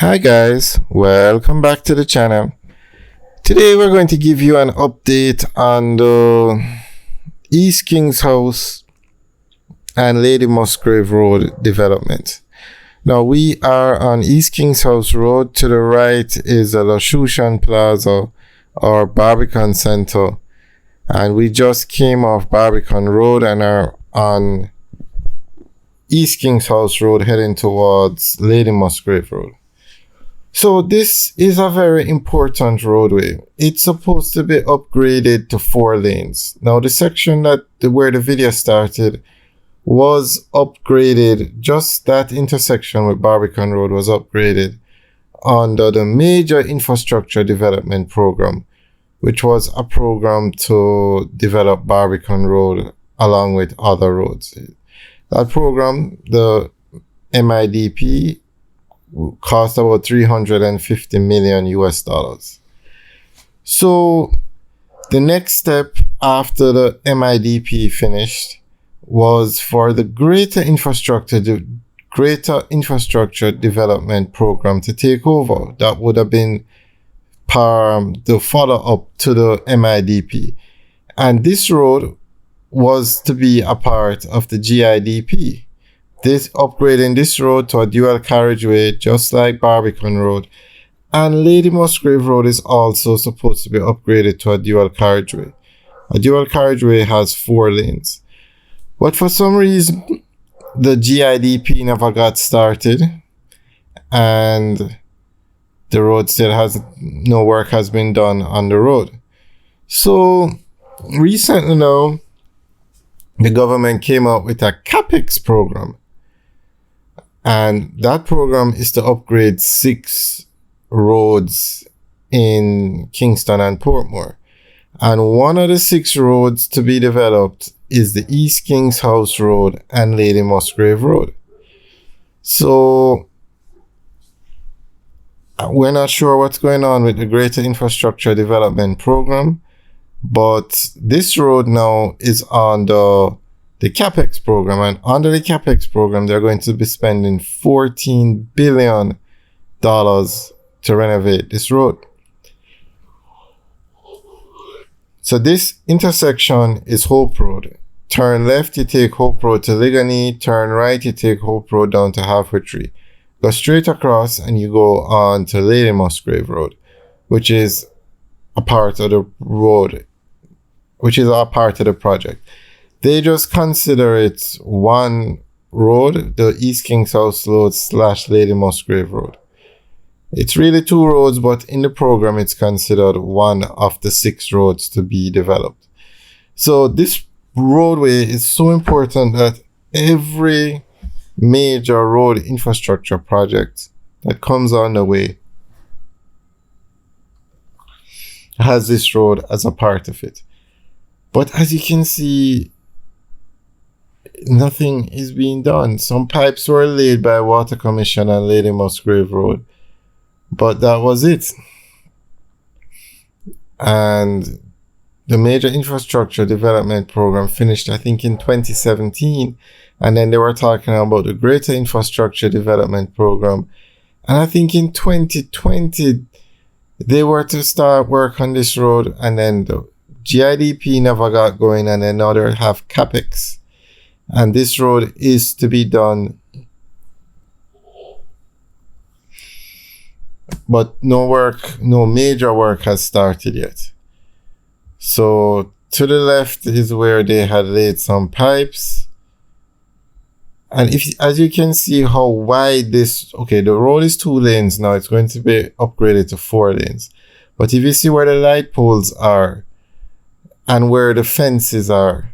Hi guys, welcome back to the channel. Today we're going to give you an update on the East King's House and Lady Musgrave Road development. Now we are on East King's House Road. To the right is the Lashushan Plaza or Barbican Center, and we just came off Barbican Road and are on East King's House Road heading towards Lady Musgrave Road. So this is a very important roadway. It's supposed to be upgraded to 4 lanes. Now the section where the video started was upgraded. Just that intersection with Barbican Road was upgraded under the Major Infrastructure Development Program, which was a program to develop Barbican Road along with other roads. That program, the MIDP, cost about $350 million US. So the next step after the MIDP finished was for the Greater Infrastructure Development Program to take over. That would have been the follow-up to the MIDP. And this road was to be a part of the GIDP. Upgrading this road to a dual carriageway, just like Barbican Road. And Lady Musgrave Road is also supposed to be upgraded to a dual carriageway. A dual carriageway has 4 lanes. But for some reason, the GIDP never got started, and the road still no work has been done on the road. So recently now, the government came out with a Capex program. And that program is to upgrade 6 roads in Kingston and Portmore. And one of the 6 roads to be developed is the East King's House Road and Lady Musgrave Road. So we're not sure what's going on with the Greater Infrastructure Development Program, but this road now is on the Capex program, and under the Capex program, they're going to be spending $14 billion to renovate this road. So this intersection is Hope Road. Turn left, you take Hope Road to Ligony. Turn right, you take Hope Road down to Halfway Tree. Go straight across and you go on to Lady Musgrave Road, which is a part of the road, which is a part of the project. They just consider it one road, the East King's House Road / Lady Musgrave Road. It's really 2 roads, but in the program, it's considered one of the 6 roads to be developed. So this roadway is so important that every major road infrastructure project that comes on the way has this road as a part of it. But as you can see, nothing is being done. Some pipes were laid by Water Commission on Lady Musgrave Road, but that was it. And the Major Infrastructure Development Program finished, I think, in 2017, and then they were talking about the Greater Infrastructure Development Program, and I think in 2020 they were to start work on this road, and then the GIDP never got going, and then now they have Capex. And this road is to be done, but no major work has started yet. So to the left is where they had laid some pipes. And as you can see how wide the road is 2 lanes now, it's going to be upgraded to 4 lanes. But if you see where the light poles are and where the fences are,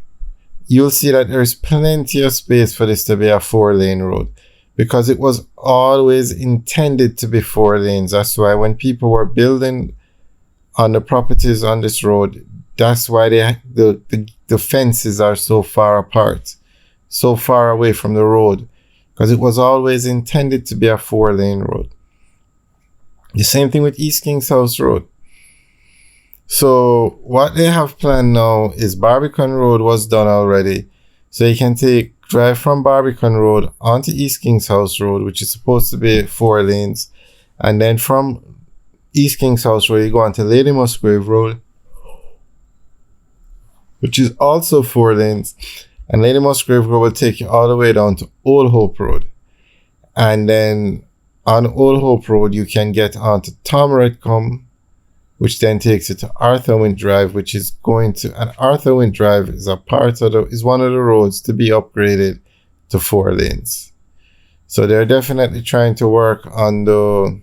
you'll see that there's plenty of space for this to be a 4-lane road, because it was always intended to be 4 lanes. That's why when people were building on the properties on this road, that's why the fences are so far apart, so far away from the road, because it was always intended to be a 4-lane road. The same thing with East King's House Road. So what they have planned now is Barbican Road was done already. So you can drive from Barbican Road onto East King's House Road, which is supposed to be 4 lanes. And then from East Kings House Road, you go on to Lady Musgrave Road, which is also 4 lanes. And Lady Musgrave Road will take you all the way down to Old Hope Road. And then on Old Hope Road, you can get onto Tom Redcombe, which then takes you to Arthur Wint Drive, which is going to, and Arthur Wint Drive is is one of the roads to be upgraded to 4 lanes. So they're definitely trying to work on the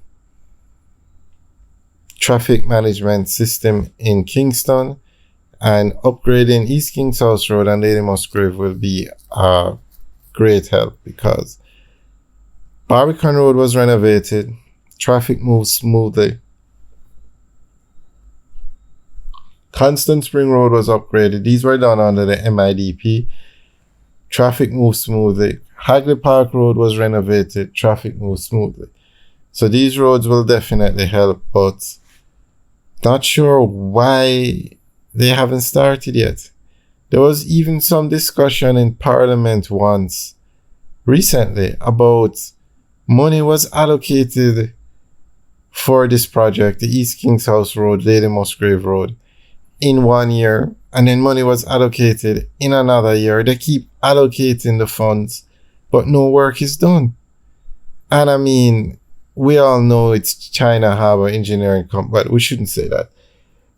traffic management system in Kingston, and upgrading East Kings House Road and Lady Musgrave will be a great help, because Barbican Road was renovated, traffic moves smoothly. Constant Spring Road was upgraded. These were done under the MIDP. Traffic moved smoothly. Hagley Park Road was renovated. Traffic moved smoothly. So these roads will definitely help, but not sure why they haven't started yet. There was even some discussion in Parliament once recently about money was allocated for this project, the East Kings House Road, Lady Musgrave Road, in 1 year, and then money was allocated in another year. They keep allocating the funds, but no work is done. And I mean, we all know it's China Harbour Engineering Company, but we shouldn't say that.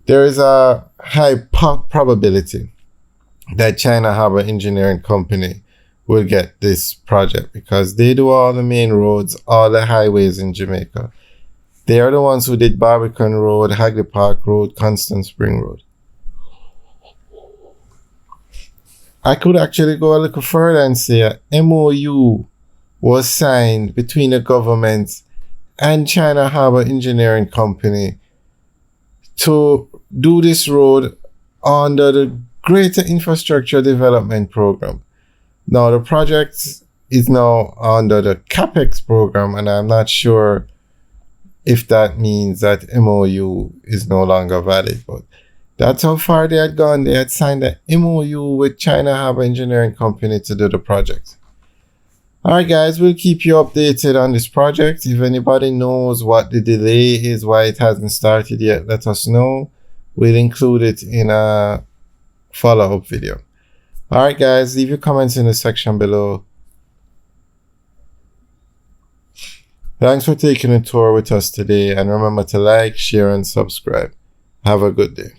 There is a high probability that China Harbour Engineering Company will get this project, because they do all the main roads, all the highways in Jamaica. They are the ones who did Barbican Road, Hagley Park Road, Constant Spring Road. I could actually go a little further and say a MOU was signed between the government and China Harbour Engineering Company to do this road under the Greater Infrastructure Development Program. Now, the project is now under the Capex program, and I'm not sure if that means that MOU is no longer valid, but that's how far they had gone. They had signed an MOU with China Harbour Engineering Company to do the project. Alright guys, we'll keep you updated on this project. If anybody knows what the delay is, why it hasn't started yet, let us know. We'll include it in a follow-up video. Alright guys, leave your comments in the section below. Thanks for taking a tour with us today, and remember to like, share, and subscribe. Have a good day.